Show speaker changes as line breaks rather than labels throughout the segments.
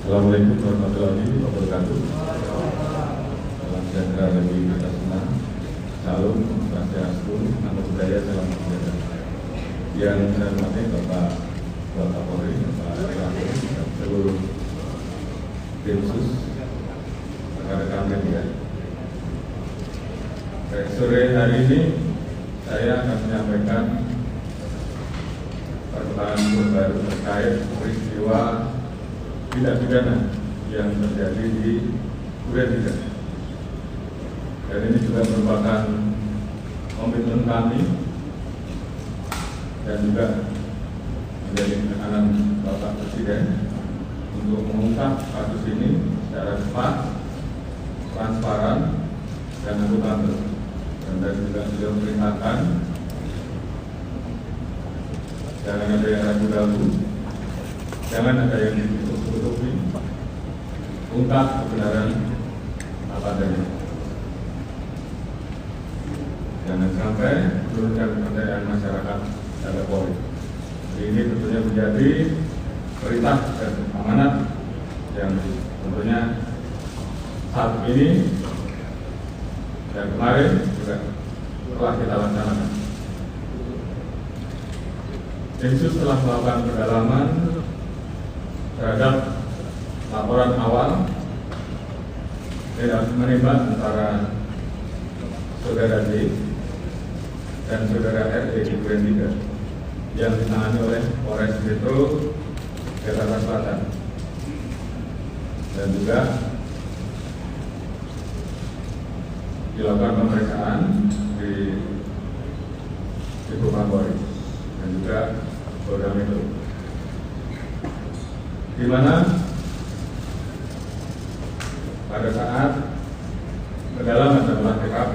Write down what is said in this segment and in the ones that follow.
Assalamualaikum warahmatullahi wabarakatuh. Salam sejahtera bagi kita semua. Salam, swastiastu, namo buddhaya, salam sejahtera. Yang saya hormati Bapak Kapolri, Bapak Irwansyah, dan seluruh tim sus, rekan-rekan media. Sore hari ini saya akan menyampaikan perkembangan terbaru terkait peristiwa tindak pidana yang terjadi di Duren 3. Dan ini juga merupakan komitmen kami dan juga menjadi tekanan Bapak Presiden untuk mengungkap kasus ini secara cepat, transparan, dan akuntabel. Dan juga beliau memerintahkan jangan ada yang ragu-ragu, jangan ada yang ditutup-tutupi, ungkap kebenaran apa adanya. Jangan sampai menurunkan kepercayaan masyarakat terhadap Polri. Ini tentunya menjadi perintah dan amanat yang tentunya saat ini dan kemarin juga telah kita laksanakan. Densus telah melakukan pendalaman terhadap laporan awal tidak menembak antara saudara D dan saudara R di Duren 3 yang ditangani oleh Polres Metro Jakarta Selatan, dan juga dilakukan pemeriksaan di Polri dan juga Polda Metro, di mana pada saat pendalaman dan olah TKP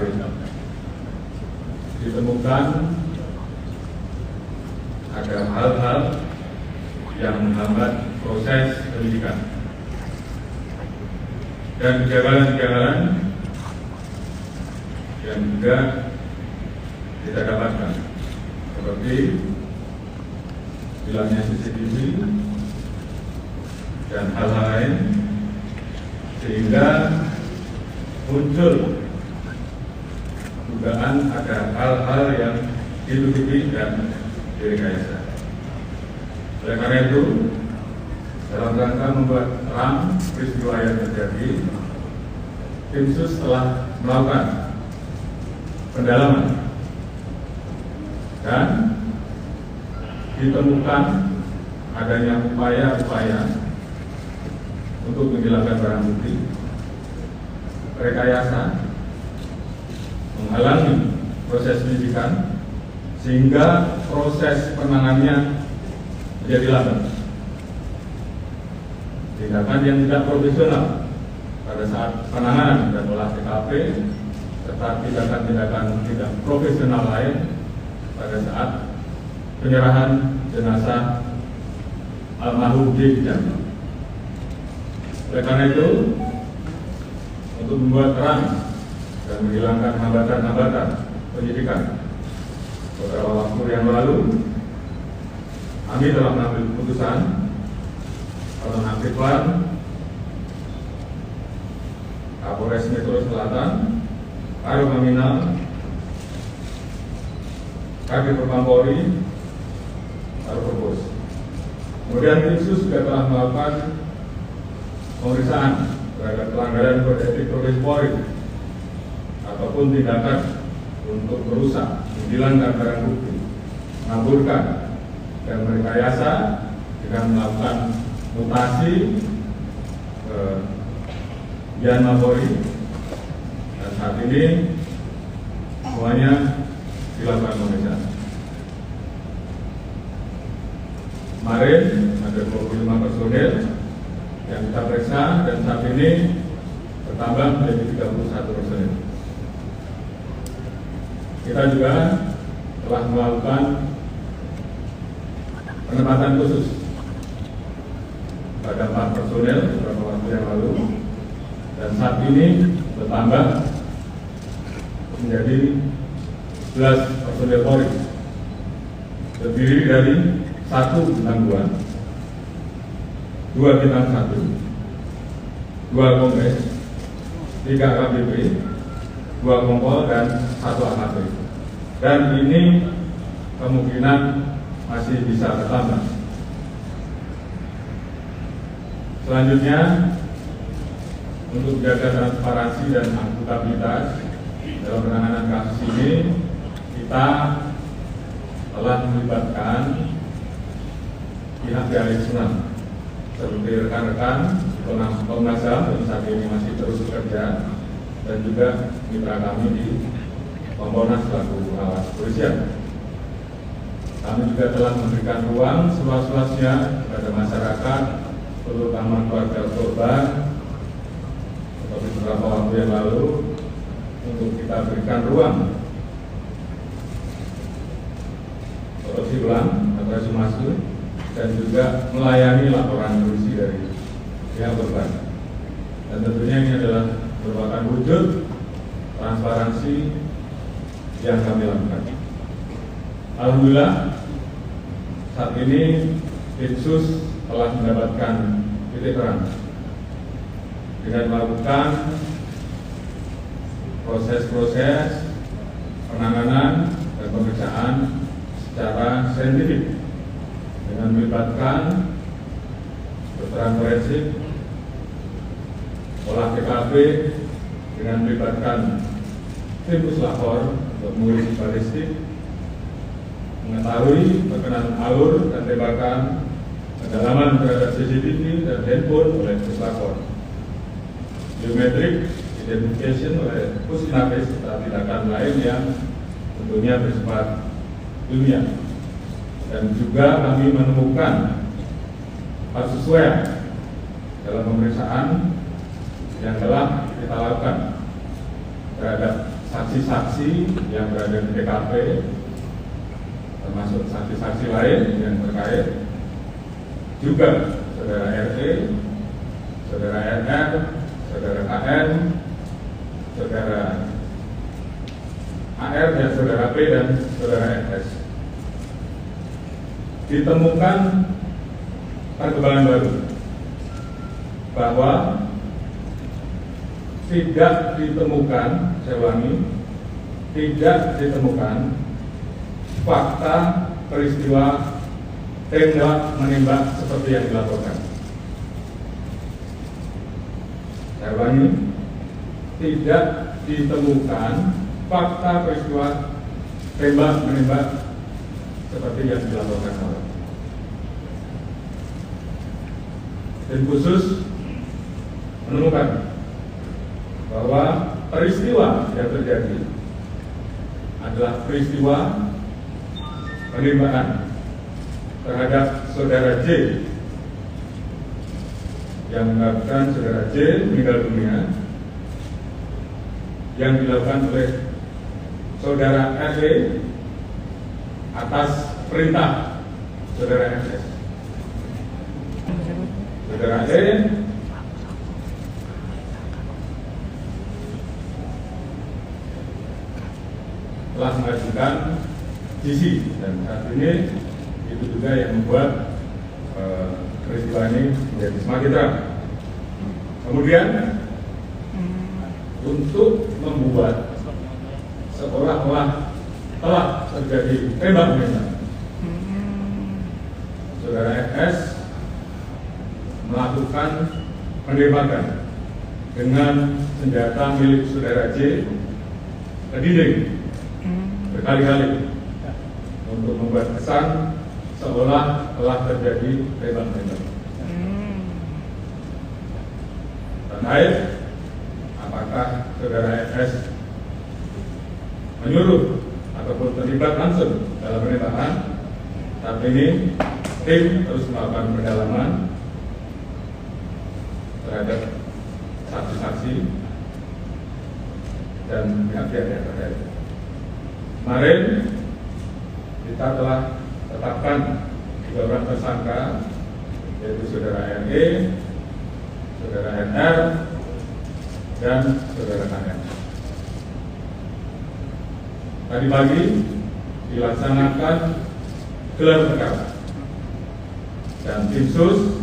ditemukan ada hal-hal yang menghambat proses penyidikan dan kejanggalan-kejanggalan yang juga kita dapatkan, seperti hilangnya CCTV dan hal-hal lain, sehingga muncul dugaan ada hal-hal yang ditutupi dan direkayasa. Oleh karena itu, dalam rangka membuat terang peristiwa yang terjadi, tim sus telah melakukan pendalaman dan ditemukan adanya upaya-upaya untuk menghilangkan barang bukti, rekayasa, menghalangi proses penyidikan sehingga proses penanganannya menjadi lambat. Tindakan yang tidak profesional pada saat penanganan dan olah TKP, serta tindakan-tindakan tidak profesional lain pada saat penyerahan jenazah almarhum D. Oleh karena itu, untuk membuat terang dan menghilangkan hambatan-hambatan penyidikan, beberapa waktu yang lalu kami telah mengambil keputusan penonaktifan Kapolres Metro Selatan, Karopaminal, Kabid Propam Polri, Karopos. Kemudian Densus juga telah melakukan pemeriksaan terhadap pelanggaran kode etik Profesi Polri ataupun tindakan untuk merusak, menghilangkan barang bukti, mengaburkan, dan merekayasa dengan melakukan mutasi Yanma Polri, dan saat ini semuanya dilakukan pemeriksaan. Kemarin ada 25 personil yang kita periksa dan saat ini bertambah menjadi 31 personil. Kita juga telah melakukan penempatan khusus pada 4 personil beberapa waktu yang lalu, dan saat ini bertambah menjadi 11 personil Polri, terdiri dari 1 bintang 2, 2 bintang 1, 2 kongres, 3 KBP, 2 kompol, dan 1 AKP. Dan ini kemungkinan masih bisa bertambah. Selanjutnya, untuk menjaga transparansi dan akuntabilitas dalam penanganan kasus ini, kita telah melibatkan pihak eksternal seperti rekan-rekan Komnas HAM yang saat ini masih terus bekerja, dan juga mitra kami di Kompolnas selaku pengawas kepolisian. Kami juga telah memberikan ruang seluas-luasnya kepada masyarakat, terutama keluarga korban, seperti beberapa waktu yang lalu, untuk kita berikan ruang otopsi ulang atau ekshumasi, dan juga melayani laporan polisi dari pihak korban. Dan tentunya ini adalah merupakan wujud transparansi yang kami lakukan. Alhamdulillah, saat ini Densus telah mendapatkan titik terang dengan melakukan proses-proses penanganan dan pemeriksaan secara saintifik dengan melibatkan kedokteran forensik, olah TKP, dengan melibatkan tim puslapor untuk mengurus balistik, mengetahui perkenalan alur dan tembakan, pendalaman terhadap CCTV dan handphone oleh puslapor, biometrik identification oleh Pusnapes, serta tindakan lain yang tentunya bersifat ilmiah. Dan juga kami menemukan kasus sesuai dalam pemeriksaan yang telah kita lakukan terhadap saksi-saksi yang berada di TKP, termasuk saksi-saksi lain yang terkait, juga saudara RT, saudara RR, saudara KN, saudara AR, dan saudara P, dan saudara FS. Ditemukan perkembangan baru bahwa tidak ditemukan, saya ulangi, tidak ditemukan fakta peristiwa tembak menembak seperti yang dilaporkan. Saya ulangi, tidak ditemukan fakta peristiwa tembak menembak seperti yang dilaporkan orang. Tim khusus menemukan bahwa peristiwa yang terjadi adalah peristiwa penembakan terhadap saudara J, yang menyebabkan saudara J meninggal dunia, yang dilakukan oleh saudara RE atas perintah saudara FS. Saudara E telah mengajukan GC, dan saat ini itu juga yang membuat peristiwa ini menjadi semakin terang. Kemudian untuk membuat seolah-olah telah terjadi tembak-menembak, saudara FS melakukan penembakan dengan senjata milik saudara J ke dinding berkali-kali untuk membuat kesan seolah telah terjadi tembak-menembak. Terkait apakah saudara FS menyuruh ataupun terlibat langsung dalam penembakan, saat ini tim terus melakukan pendalaman terhadap saksi-saksi dan pihak-pihak yang terkait. Kemarin kita telah tetapkan 3 orang tersangka, yaitu saudara RE, saudara NR, dan saudara KN. Tadi pagi dilaksanakan gelar perkara, dan tim sus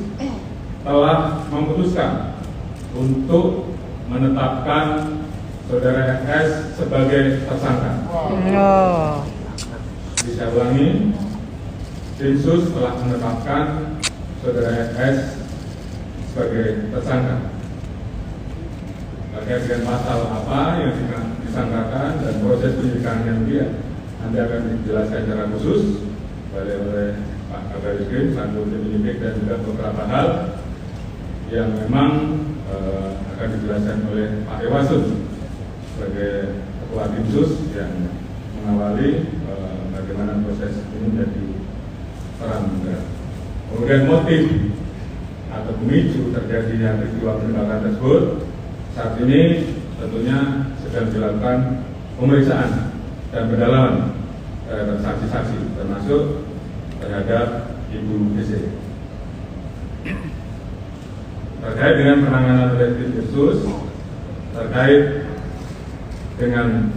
telah memutuskan untuk menetapkan saudara S sebagai tersangka. Jadi saya ulangi, tim sus telah menetapkan saudara S sebagai tersangka. Terkait dengan pasal apa yang disangkakan dan proses penyidikan yang nanti akan dijelaskan secara khusus oleh Pak Kabar Eskrim selaku tim penyidik dan juga beberapa hal yang memang akan dijelaskan oleh Pak Irwasum sebagai ketua tim sus yang mengawali bagaimana proses ini menjadi terang benderang. Kemudian motif atau pemicu terjadinya peristiwa penembakan tersebut saat ini tentunya sedang dilakukan pemeriksaan dan pendalaman terhadap saksi-saksi termasuk terhadap Ibu DC. Terkait dengan penanganan oleh tim khusus terkait dengan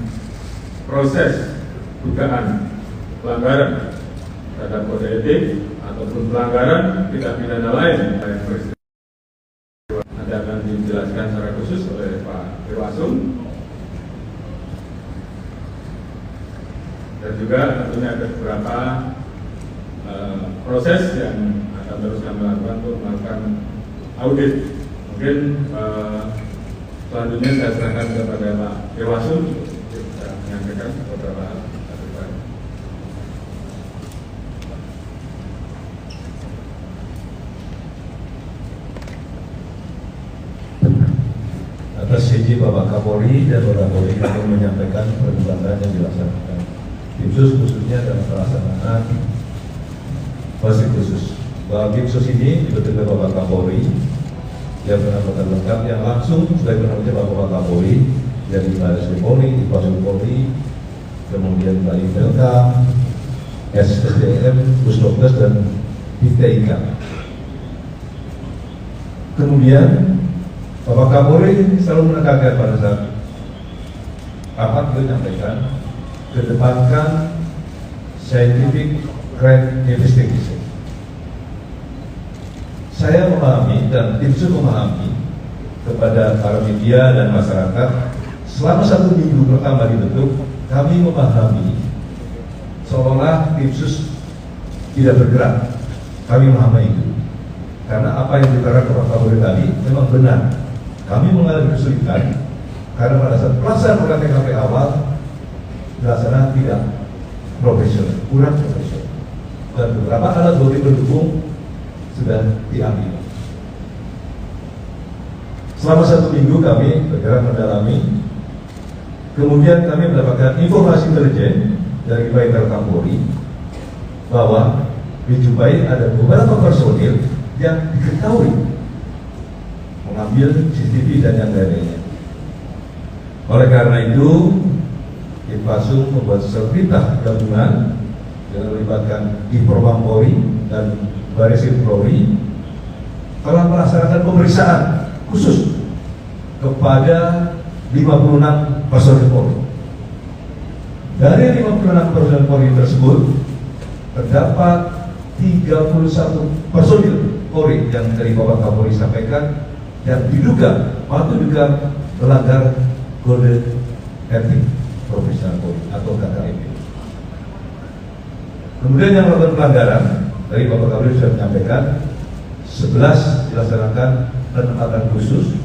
proses dugaan pelanggaran terhadap kode etik ataupun pelanggaran tindak pidana lain yang peristiwa nanti akan dijelaskan secara khusus oleh Pak Irwasum. Dan juga tentunya ada beberapa proses yang akan terus kami lakukan untuk melakukan audit. Mungkin selanjutnya saya serahkan kepada Pak Irwasum untuk menyampaikan beberapa hal.
Atas izin Bapak Kapolri dan Bapak Kapolri akan menyampaikan perkembangan yang dilaksanakan tim sus khususnya dalam pelaksanaan fasilitas khusus. Bahwa tim sus ini dibentuk oleh Bapak Kapolri yang benar-benar lengkap yang langsung sebagai penanggung jawab Bapak Kapolri dari Baris Krim Polri, Divisi Polri, kemudian Bali Belkam, SDM, Pusdokes dan ITIK. Kemudian Bapak Kapolri selalu menekankan pada saat rapat beliau menyampaikan kedepankan scientific crime investigation. Saya memahami dan tim sus memahami kepada para media dan masyarakat selama 1 minggu pertama dibentuk kami memahami seolah tim sus tidak bergerak. Kami memahami itu karena apa yang dikatakan Bapak Kapolri tadi memang benar. Kami mengalami kesulitan karena pada saat pelaksanaan TKP awal dilaksanakan tidak profesional, kurang profesional, dan beberapa alat bukti pendukung sudah diambil. Selama 1 minggu kami bergerak mendalami, kemudian kami mendapatkan informasi intelijen dari baik Kapolri bahwa dijumpai ada beberapa personil yang diketahui mengambil CCTV dan yang lainnya. Oleh karena itu, Infasum membuat perintah gabungan yang melibatkan Divpropam Polri dan Baris Krim Polri telah melaksanakan pemeriksaan khusus kepada 56 personil Polri. Dari 56 personil Polri tersebut terdapat 31 personil Polri yang dari Bapak Kapolri sampaikan yang diduga melanggar kode etik profesional Polri atau KKEP. Kemudian yang melakukan pelanggaran dari Bapak Kapolri sudah menyampaikan 11 dilaksanakan penempatan khusus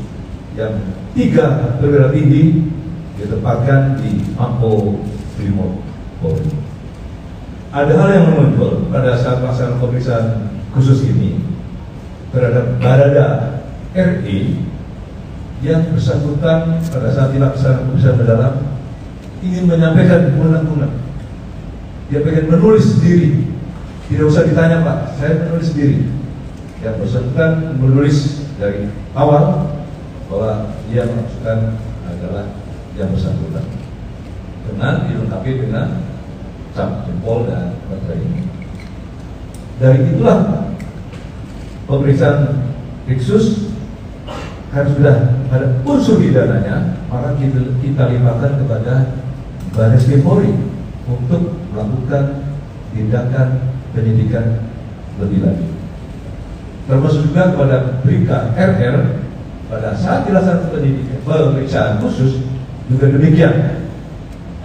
yang 3 perwira tinggi ditempatkan di Mako Brimob Polri. Ada hal yang menonjol pada saat pelaksanaan pemeriksaan khusus ini terhadap Barada RE yang bersangkutan pada saat dilaksanakan pemeriksaan mendalam ingin menyampaikan unek-unek. Dia pengen menulis sendiri, tidak usah ditanya Pak, saya menulis sendiri. Yang bersangkutan menulis dari awal bahwa dia maksudkan adalah yang bersangkutan dengan dilengkapi dengan cap jempol dan baterai. Dari itulah pemeriksaan khusus karena sudah ada unsur pidananya, maka kita limpahkan kepada Baris Krim Polri untuk melakukan tindakan penyidikan lebih lanjut. Termasuk juga kepada Bribka RR pada saat dilaksanakan pemeriksaan khusus juga demikian.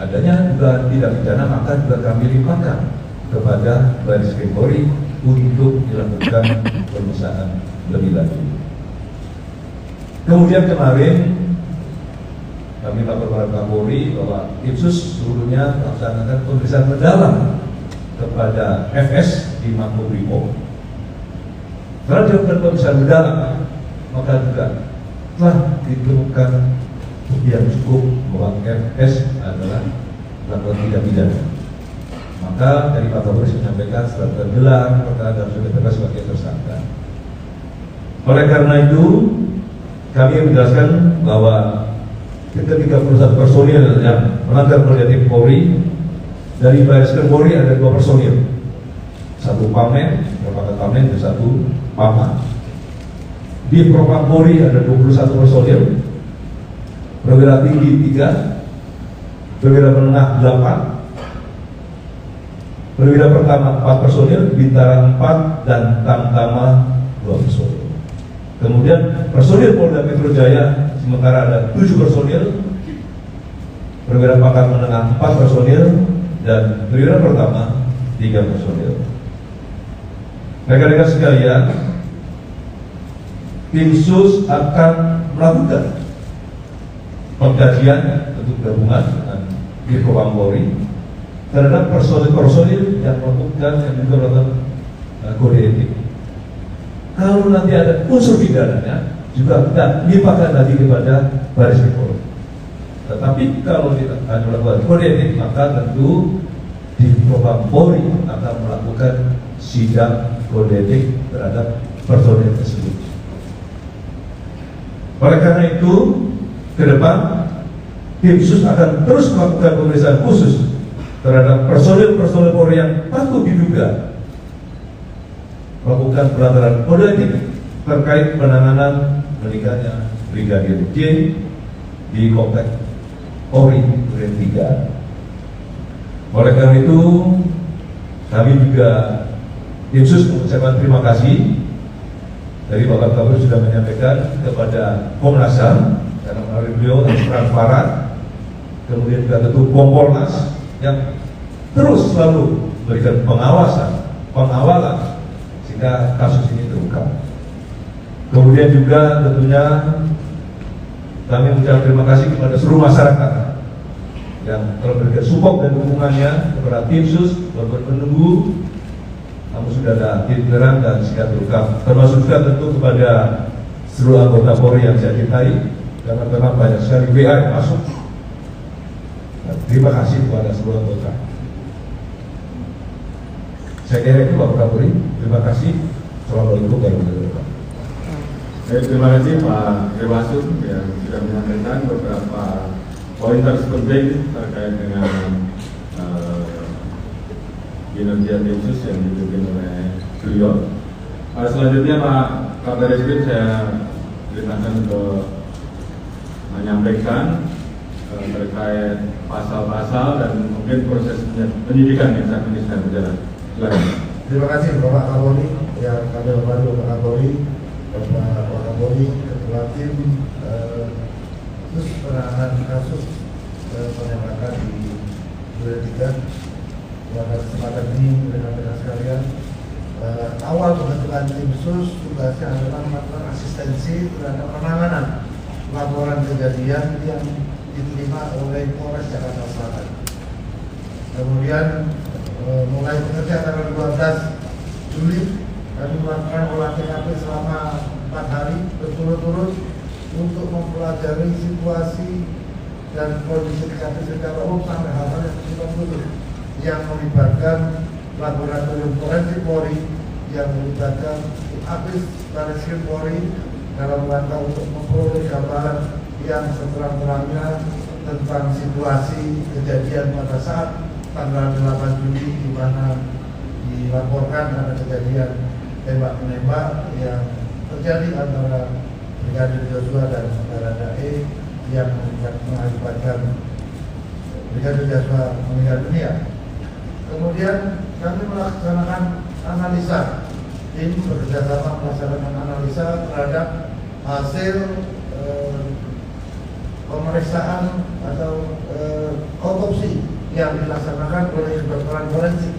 Adanya dugaan tindak pidana maka juga kami limpahkan kepada Baris Krim Polri untuk dilakukan pemeriksaan lebih lanjut. Kemudian kemarin kami lapor kepada Kapolri bahwa tim sus seluruhnya melaksanakan pemeriksaan mendalam kepada FS di Makobrimob. Setelah dilakukan pemeriksaan mendalam, maka juga telah ditemukan bukti yang cukup bahwa FS adalah melakukan tindak pidana. Maka dari Pak Kapolri menyampaikan setelah tergelar perkara dan sudah ditetapkan sebagai tersangka. Oleh karena itu, kami menjelaskan bahwa ketika 31 personil yang melanggar kode etik Polri, dari Baris Krim Polri ada 2 personil, 1 pamen, merupakan pamen, dan 1 pama. Di Propam Polri ada 21 personil, perwira tinggi 3, perwira menengah 8, perwira pertama 4 personil, bintara 4, dan tamtama 2 personil. Kemudian personil Polda Metro Jaya sementara ada 7 personil, perwira pangkat menengah 4 personil, dan perwira pertama 3 personil. Rekan-rekan sekalian, tim sus akan melakukan pengkajian untuk gabungan dengan Propam Polri terhadap personil-personil yang melakukan yang juga melakukan kode etik. Kalau nanti ada unsur pidananya, juga kita limpahkan lagi kepada Baris Krim Polri. Tetapi kalau kita hanya melakukan kode etik, maka tentu di Propam Polri akan melakukan sidang kode etik terhadap personil tersebut. Oleh karena itu, ke depan tim sus akan terus melakukan pemeriksaan khusus terhadap personil-personil Polri yang patut diduga melakukan pelanggaran kode etik terkait penanganan meninggalnya Brigadir J di Komplek Polri Duren 3. Oleh karena itu, kami juga tim sus mengucapkan terima kasih dari Bapak Kapolri sudah menyampaikan kepada Komnas HAM karena melalui beliau transparan, kemudian juga tentu Kompolnas yang terus selalu memberikan pengawalan sehingga kasus ini terungkap. Kemudian juga tentunya kami mengucapkan terima kasih kepada seluruh masyarakat yang telah memberikan support dan dukungannya kepada tim sus walaupun menunggu, namun sudah ada titik terang dan sehingga terungkap. Termasuk juga tentu kepada seluruh anggota Polri yang saya cintai, karena memang banyak sekali WA yang masuk. Dan terima kasih kepada seluruh anggota. Saya kira itu Bapak Kapolri. Terima kasih. Assalamualaikum warahmatullahi wabarakatuh.
Terima kasih Pak Irwasum yang sudah menyampaikan beberapa pointer penting terkait dengan kinerja tim sus yang dipimpin oleh beliau. Selanjutnya Pak Kabar Eskrim saya perintahkan untuk menyampaikan terkait pasal-pasal dan mungkin proses penyidikan yang saat ini sedang berjalan. Silakan.
Terima kasih Bapak Kapolri yang kami hormati Bapak Kapolri, Bapak Kapolri, Ketua Tim Sus penanganan kasus penembakan di Duren 3. Pada kesempatan ini rekan-rekan sekalian, awal pembentukan tim sus tugasnya adalah melakukan asistensi terhadap penanganan laporan kejadian yang diterima oleh Polres Jakarta Selatan. Kemudian mulai bekerja tanggal 12 Juli kami melakukan olah TKP selama 4 hari berturut-turut untuk mempelajari situasi dan kondisi TKP secara umum sampai hal-hal yang bersifat khusus yang melibatkan laboratorium forensik Polri, yang melibatkan Abis Baris Krim Polri dalam rangka untuk memperoleh gambaran yang seterang-terangnya tentang situasi kejadian pada saat tanggal 8 Juli di mana dilaporkan ada kejadian tembak-menembak yang terjadi antara Brigadir Joshua dan Baradae yang mengakibatkan Brigadir Joshua meninggal dunia. Kemudian kami melaksanakan analisa, tim bekerjasama melaksanakan analisa terhadap hasil pemeriksaan atau otopsi yang dilaksanakan oleh kedokteran forensik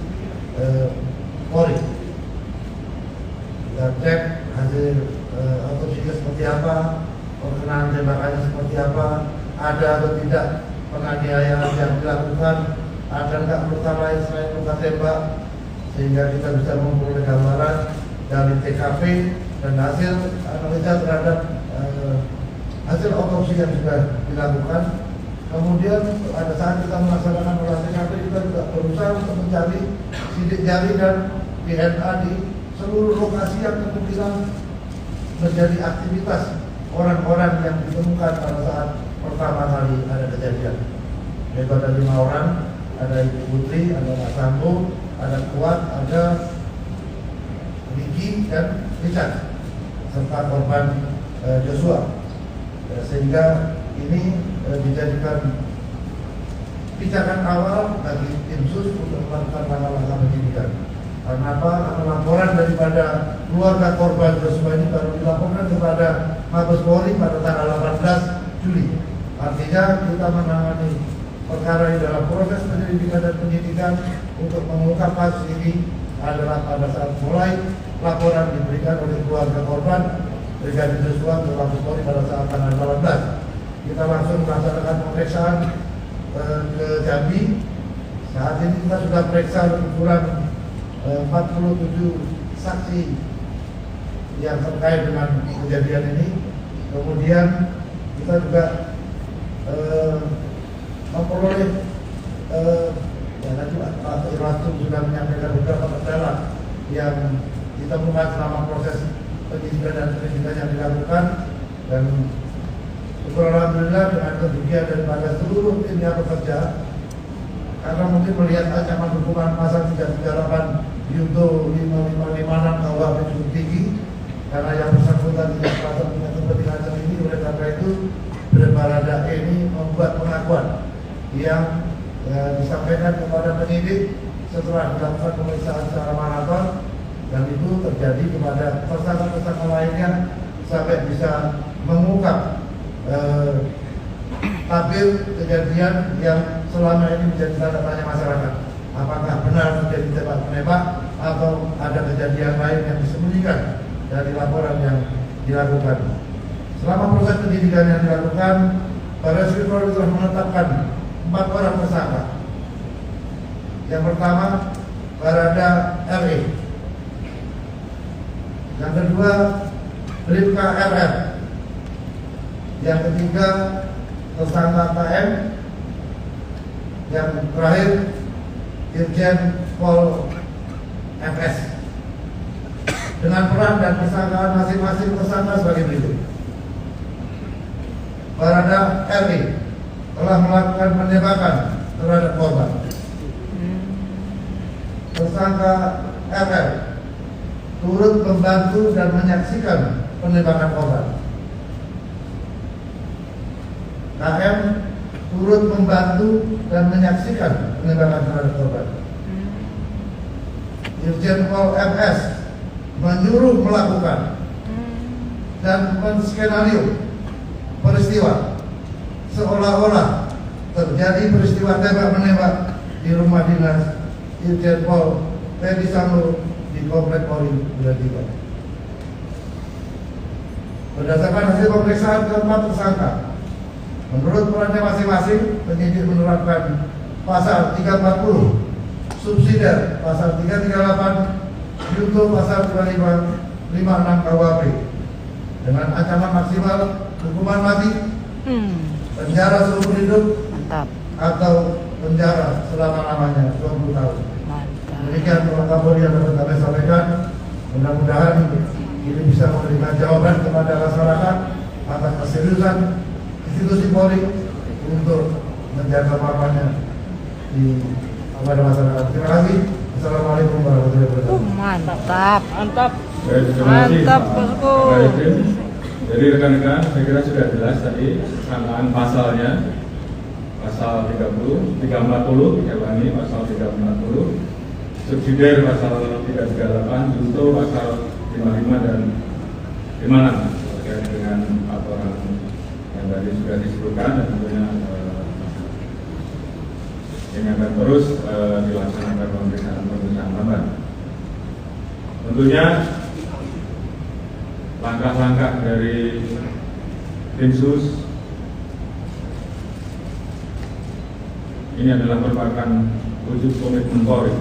Polri. Kita cek hasil otopsinya seperti apa, perkenaan tembakannya seperti apa, ada atau tidak penganiayaan yang dilakukan, ada nggak luka lain selain luka tembak, sehingga kita bisa memperoleh gambaran dari TKP dan hasil analisa terhadap hasil otopsi yang sudah dilakukan. Kemudian pada saat kita melaksanakan olah TKP, kita juga berusaha untuk mencari sidik jari dan DNA di seluruh lokasi yang kemungkinan menjadi aktivitas orang-orang yang ditemukan pada saat pertama kali ada kejadian. Yaitu ada 5 orang, ada Ibu Putri, ada Pak Sambo, ada Kuat, ada Riki dan Richard, serta korban Joshua. Sehingga ini dijadikan pijakan awal bagi tim sus untuk melakukan langkah-langkah penyidikan. Karena apa? Karena laporan daripada keluarga korban Joshua ini baru dilaporkan kepada Mabes Polri pada tanggal 18 Juli. Artinya kita menangani perkara ini dalam proses penyelidikan dan penyidikan untuk mengungkap kasus ini adalah pada saat mulai laporan diberikan oleh keluarga korban Brigadir Joshua ke Mabes Polri pada saat tanggal 18. Kita langsung melaksanakan pemeriksaan ke Jambi. Saat ini kita sudah periksa ukuran 47 saksi yang terkait dengan kejadian ini. Kemudian kita juga memperoleh ya tadi Pak Irwasum sudah menyampaikan beberapa kendala yang ditemukan selama proses penyidikan dan penyidikan yang dilakukan, dan alhamdulillah dengan kegigihan daripada seluruh tim yang bekerja, karena mungkin melihat ancaman hukuman pasal 338 Yunto 5556 KUHP cukup tinggi, karena yang bersangkutan tidak merasa punya kepentingan sendiri. Oleh karena itu Baradae ini membuat pengakuan yang disampaikan kepada penyidik setelah dilakukan pemeriksaan secara maraton, dan itu terjadi kepada tersangka-tersangka lainnya sampai bisa mengungkap tabir kejadian yang selama ini menjadi tanda tanya masyarakat. Apakah benar terjadi tembak menembak atau ada kejadian lain yang disembunyikan dari laporan yang dilakukan. Selama proses penyidikan yang dilakukan, Barreskrim Polri telah menetapkan 4 orang tersangka. Yang pertama, Barada RE. Yang kedua, Bribka RR. Yang ketiga, tersangka KM. Yang terakhir, Irjen Pol FS. Dengan peran dan persangkaan masing-masing tersangka sebagai berikut. Barada RE telah melakukan penembakan terhadap korban. Tersangka RR turut membantu dan menyaksikan penembakan korban. KM turut membantu dan menyaksikan penembakan terhadap korban. Irjen Pol FS menyuruh melakukan dan menskenario peristiwa seolah-olah terjadi peristiwa tembak menembak di rumah dinas Irjen Pol Ferdi Sambo di Komplek Polri Duren 3. Berdasarkan hasil pemeriksaan keempat tersangka, menurut perannya masing-masing, penyidik menerapkan pasal 340 subsidiar, pasal 338 Yunto pasal 2556 KUHP dengan ancaman maksimal hukuman mati, penjara seumur hidup, atau penjara selama-lamanya 20 tahun. Demikian Pak Kapolri yang dapat kami sampaikan. Mudah-mudahan ini bisa memberikan jawaban kepada masyarakat atas keseriusan institusi Polri untuk menjaga marwahnya kepada masyarakat. Terima kasih. Assalamualaikum warahmatullahi wabarakatuh.
Mantap.
Baik, terima kasih,
Mantap,
Pak
Bosku.
Barreskrim. Jadi rekan-rekan, saya kira sudah jelas tadi sangkaan pasalnya. Pasal 340, ya Bani, pasal 340, subsidiar pasal 338, Yunto pasal 55 dan 56. terkait dengan laporan yang tadi sudah disebutkan, dan tentunya ini akan terus dilaksanakan pemeriksaan tambahan. Tentunya langkah-langkah dari tim sus ini adalah merupakan wujud komitmen Polri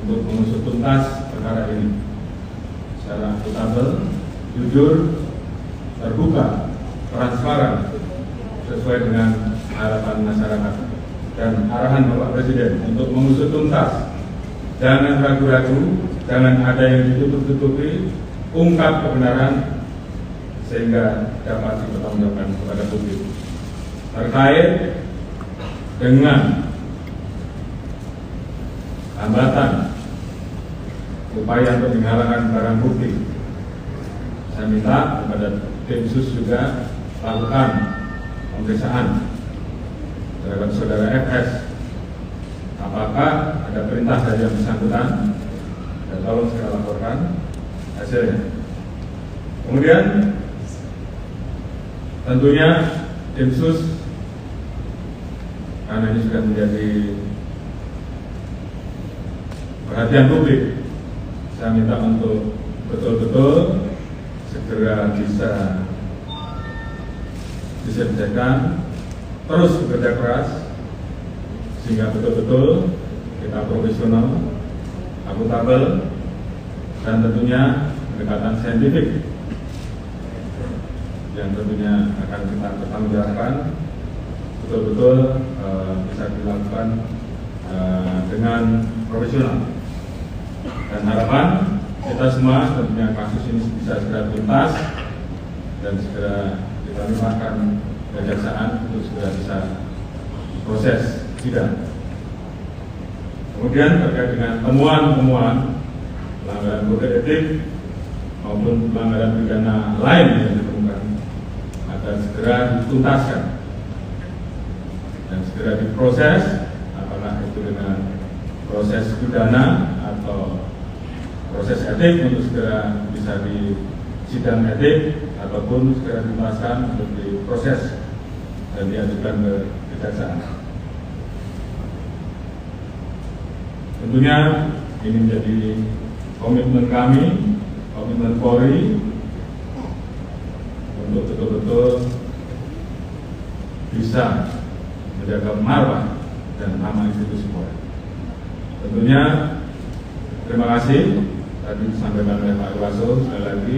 untuk mengusut tuntas perkara ini secara akuntabel, jujur, terbuka, transparan, sesuai dengan harapan masyarakat dan arahan Bapak Presiden untuk mengusut tuntas. Jangan ragu-ragu, jangan ada yang ditutup-tutupi, ungkap kebenaran sehingga dapat dipertanggungjawabkan kepada publik terkait dengan hambatan upaya untuk menghalangan barang bukti. Saya minta kepada tim sus juga lakukan pemeriksaan terhadap saudara FS. Apakah ada perintah dari yang bersangkutan? Dan tolong segera laporkan hasilnya. Kemudian tentunya tim sus, karena ini sudah menjadi perhatian publik, saya minta untuk betul-betul segera bisa diselesaikan, terus bekerja keras sehingga betul-betul kita profesional, akuntabel, dan tentunya pendekatan saintifik yang tentunya akan kita pertanggungjawabkan betul-betul bisa dilakukan dengan profesional. Dan harapan kita semua tentunya kasus ini bisa segera tuntas dan segera kita limpahkan kejaksaan untuk segera bisa proses sidang. Kemudian terkait dengan temuan-temuan pelanggaran kode etik maupun pelanggaran pidana lain yang ditemukan akan segera dituntaskan dan segera diproses, apakah itu dengan proses pidana atau proses etik untuk segera bisa di sidang etik ataupun segera dituntaskan untuk diproses dan diajukan ke kejaksaan. Tentunya ini menjadi komitmen kami, komitmen Polri untuk betul-betul bisa menjaga marwah dan nama institusi Polri. Tentunya terima kasih tadi disampaikan oleh Pak Irwaso, sekali lagi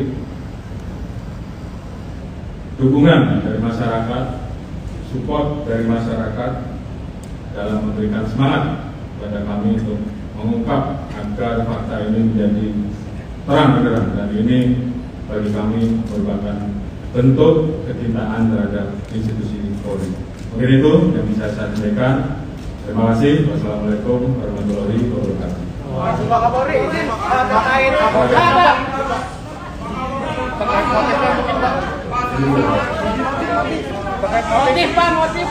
dukungan dari masyarakat, support dari masyarakat dalam memberikan semangat kepada kami untuk mengungkap agar fakta ini menjadi terang benderang, dan ini bagi kami merupakan bentuk kecintaan terhadap institusi Polri. Mungkin itu yang bisa saya sampaikan. Terima kasih. Wassalamualaikum warahmatullahi wabarakatuh.
Pak Kapolri, ini terkait motif Pak, motif.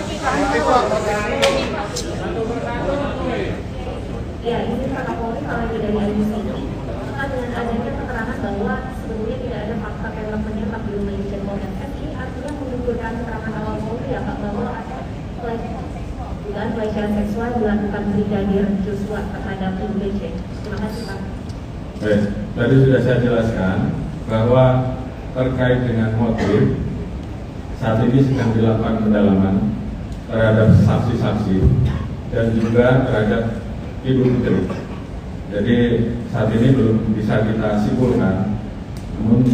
Ya, ini Pak Kapolri kalau dari IMC dengan adanya keterangan bahwa sebetulnya tidak ada fakta pelak menembak di rumah Irjen Pol FS, ini artinya menunjukkan keterangan awal Polri ya Pak, bahwa ada dugaan pelecehan seksual dilakukan Brigadir Joshua terhadap Ibu BC. Terima kasih Pak.
Baik, tadi sudah saya jelaskan bahwa terkait dengan motif saat ini sedang dilakukan pendalaman terhadap saksi-saksi dan juga terhadap Ibu Putri. Jadi saat ini belum bisa kita simpulkan, namun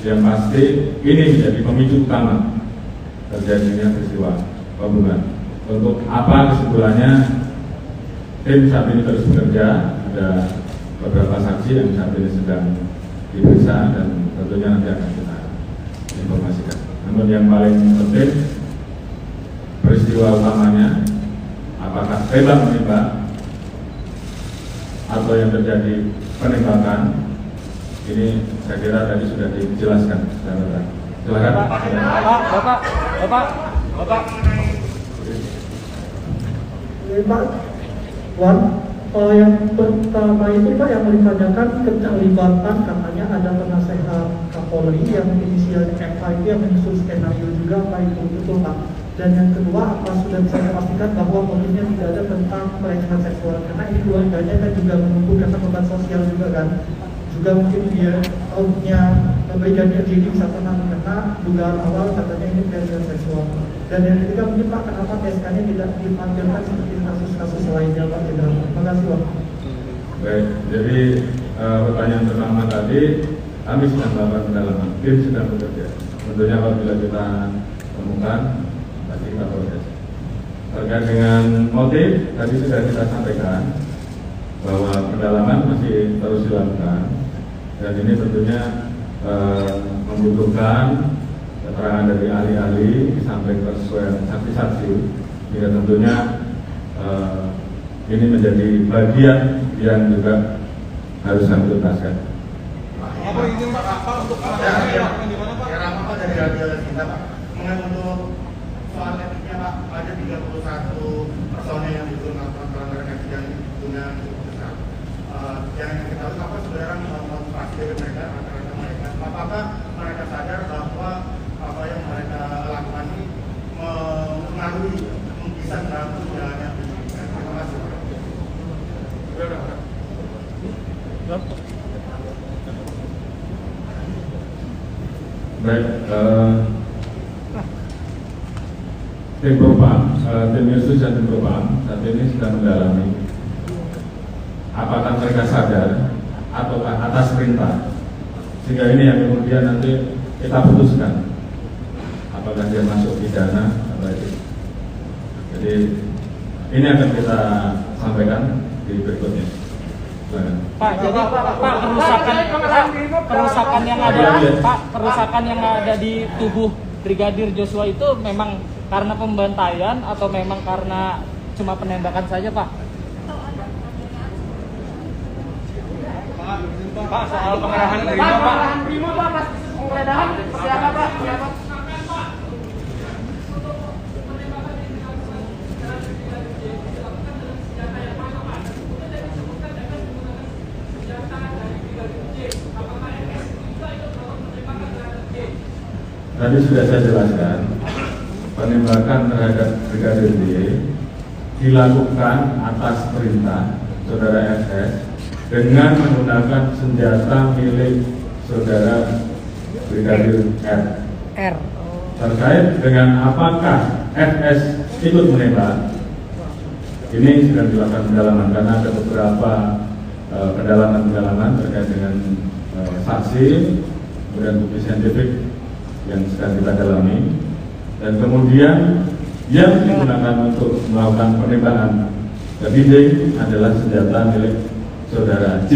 yang pasti ini menjadi pemicu utama terjadinya peristiwa pembunuhan. Untuk apa kesimpulannya, tim saat ini terus bekerja, ada beberapa saksi yang saat ini sedang diperiksa dan tentunya nanti akan kita informasikan. Namun yang paling penting peristiwa utamanya, apakah tembak menembak atau yang terjadi penembakan, ini saya kira tadi sudah dijelaskan secara terang. Silakan.
Bapak.
Pak, Wan, yang pertama itu Pak yang ditanyakan keterlibatan katanya ada penasehat Polri yang inisialnya FH itu yang menyusun skenario juga, apa itu betul Pak? Dan yang kedua, apa sudah bisa dipastikan bahwa motifnya tidak ada tentang pelecehan seksual? Karena ini keluarganya kan juga menunggu karena beban sosial juga kan. Juga mungkin dia punya Brigadir J bisa pernah kena dugaan awal katanya ini pelecehan seksual. Dan yang ketiga mungkin Pak, kenapa SK-nya tidak dipanggilkan seperti kasus-kasus lainnya Pak? Terima kasih Pak.
Baik, jadi pertanyaan pertama tadi, kami sedang melakukan pendalaman, tim sedang bekerja. Tentunya apabila kita temukan, nanti kita proses. Terkait dengan motif, tadi sudah kita sampaikan bahwa pendalaman masih terus dilakukan, dan ini tentunya membutuhkan keterangan dari ahli-ahli sampai kesesuaian saksi-saksi, sehingga tentunya ini menjadi bagian yang juga harus kami tuntaskan.
Apa izin Pak untuk di mana Pak?
Ya Pak dari radio kita Pak. Mengenai untuk soal etiknya Pak, ada 31 personel yang melakukan pelanggaran etik yang punya cukup besar. Yang kita tahu apa sebenarnya motivasi dari mereka, rata-rata mereka. Apakah mereka sadar bahwa apa yang mereka lakukan ini mempengaruhi, bisa mengganggu jalannya penyidikan? Terima kasih Pak.
Baik, tim Propam, tim Yesus dan tim Propam saat ini sedang mendalami apakah mereka sadar ataukah atas perintah, sehingga ini yang kemudian nanti kita putuskan apakah dia masuk pidana atau etik. Jadi ini akan kita sampaikan di berikutnya.
Pak, jadi Pak kerusakan yang ada, Pak, kerusakan yang ada di tubuh Brigadir Joshua itu memang karena pembantaian atau memang karena cuma penembakan saja, Pak?
Pak, soal pengerahan Brimo Pak. Brimo Pak, pas penggeledahan seperti apa Pak?
Tadi sudah saya jelaskan, penembakan terhadap Brigadir J dilakukan atas perintah Saudara FS dengan menggunakan senjata milik Saudara Brigadir R. Terkait dengan apakah FS ikut menembak, ini sedang dilakukan pendalaman karena ada beberapa pendalaman terkait dengan saksi, kemudian bukti saintifik yang sedang kita dalami, dan kemudian yang digunakan untuk melakukan penembakan dinding adalah senjata milik Saudara J.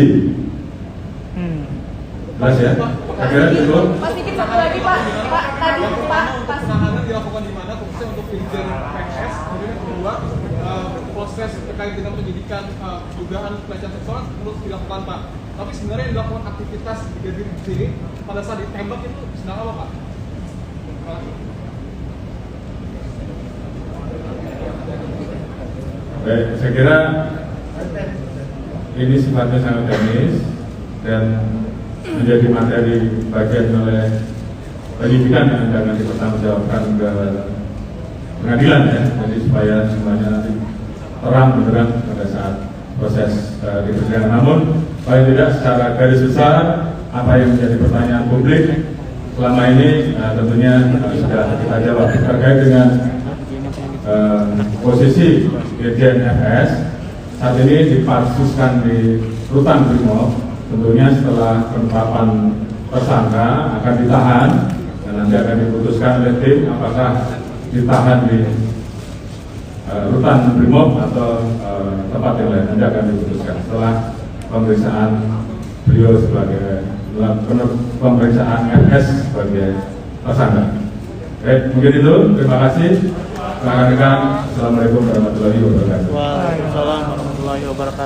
Jelas ya? Saya cukup.
Mas sedikit satu lagi Pak. Pak tadi Pak.
Penahanan dilakukan di mana khususnya untuk Irjen PS. Kemudian yang kedua, proses terkait dengan penyidikan dugaan pelecehan seksual terus dilakukan Pak. Tapi sebenarnya yang dilakukan aktivitas Brigadir J pada saat ditembak itu sedang apa Pak?
Baik, saya kira ini sifatnya sangat teknis dan menjadi materi bagian oleh penyidikan yang akan dipertanggungjawabkan ke pengadilan ya. Jadi supaya semuanya nanti terang benderang pada saat proses di persidangan. Namun paling tidak secara garis besar apa yang menjadi pertanyaan publik selama ini tentunya sudah kita jawab terkait dengan posisi Irjen FS saat ini dipansuskan di Rutan Brimob. Tentunya setelah penetapan tersangka akan ditahan dan nanti akan diputuskan oleh tim apakah ditahan di Rutan Brimob atau tempat yang lain. Nanti akan diputuskan setelah pemeriksaan beliau sebagai pemeriksaan FS sebagai tersangka. Baik, mungkin itu. Terima kasih. Rekan-rekan, Assalamualaikum warahmatullahi wabarakatuh.
Waalaikumsalam warahmatullahi wabarakatuh.